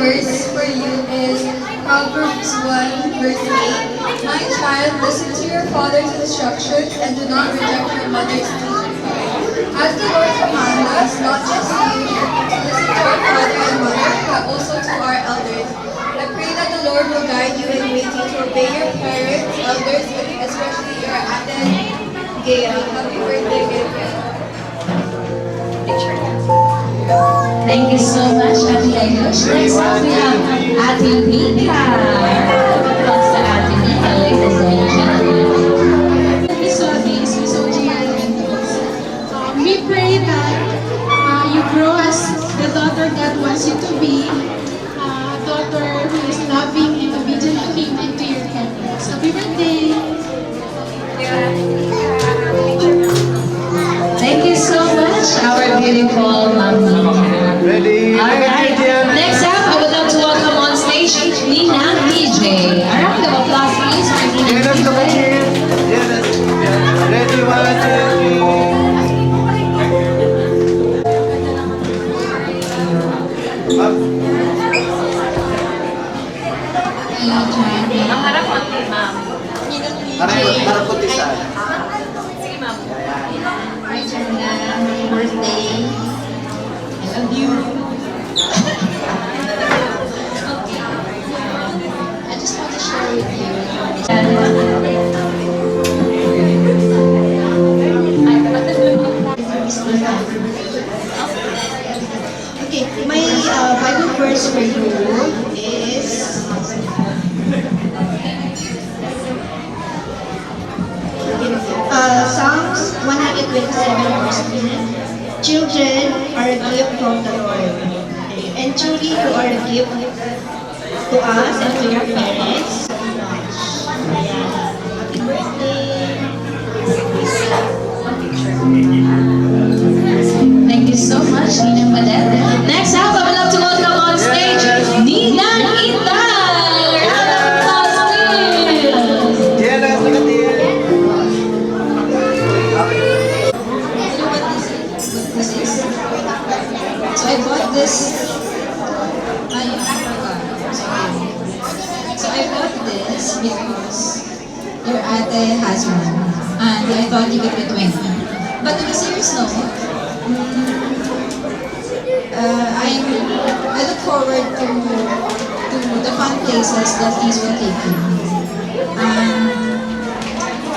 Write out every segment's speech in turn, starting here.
verse for you is Proverbs 1 verse 8. My child, listen to your father's instructions and do not reject your mother's teaching. As the Lord commands us, not just you, to listen to our father and mother, but also to our elders. I pray that the Lord will guide you and make you to obey your parents, elders, and especially your Ate Gea. Happy birthday, Gea. Thank you so much, Ate Ayush. Next up, we have Ate Mika. Applause to Ate Mika, ladies and gentlemen. We pray that you grow as the daughter God wants you to be, a daughter who is loving and obedient to your parents. Happy birthday! Thank you so much, our beautiful Ma'am Mika. Ready? Alright, next up, I would love to welcome on stage Ninang DJ. A round of applause, please, for Yeah, Ninang let's go back DJ. here. Yeah, ready, 1, 2, 3. Up. Ang harap konti, ma'am. Harap ko tisa. Sige, ma'am. Hi, Chanda. Happy birthday. I love you. I just want to share with you. Okay, my Bible verse for you is Psalms 127 verse 3. Children are a gift from the Lord, and truly you are a gift to us and to your parents. Ayan. Happy birthday! Thank you so much, Ninang Padet. Next up, I would love to welcome on stage Ninang Inday. Round of applause, please. Yeah, let's look at it. This is. So I bought this. I forgot. Sorry. So I bought this because your ate has one, and I thought you could get 20. But on a serious note, I look forward to the fun places that these will take you.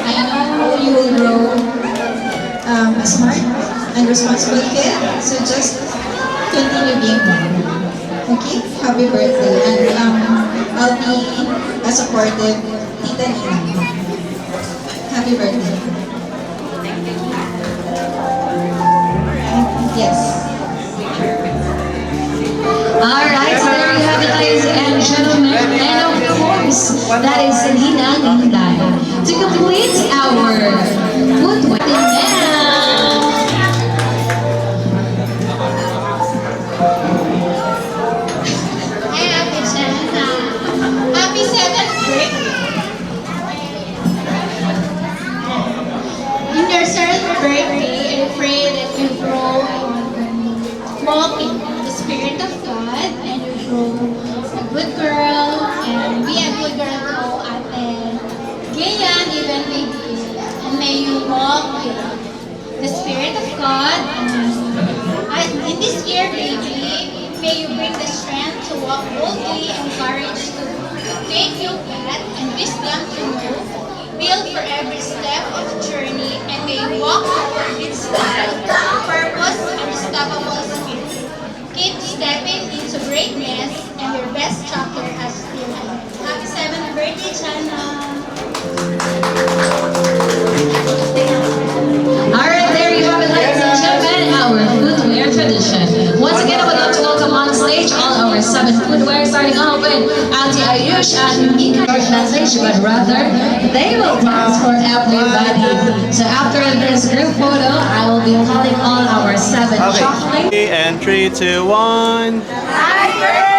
I know you will grow a smart and responsible kid, so just continue being one. Okay? Happy birthday. And I'll be a supportive Tita Nina. Happy birthday. Yes. Alright, so there you have it, ladies and gentlemen. And of course, that is Ninang Inday. To complete our food wedding now. Hi, Ate Chanda. Happy 7th birthday! In your 7th birthday, I pray that you grow and walk in the Spirit of God and you grow a good girl and be a good girl to Ate Gea and even baby. And may you walk with the Spirit of God and in this year, baby, may you bring the strength to walk boldly and courage to take your path and wisdom to move, build for every step of the journey, and may you walk toward its style, purpose, and unstoppable spirit. Keep stepping into greatness and your best chapter as still ahead. Happy 7th birthday, Chana! Alright, there you have it, ladies and gentlemen, our footwear tradition. Once again, I would love to welcome on stage all our 7 footwear, starting off with Ate Ayush and Mika. Translation, but rather, they will dance for everybody. So after this group photo, I will be calling all our 7 chocolates. And 3, 2, 1. Happy birthday!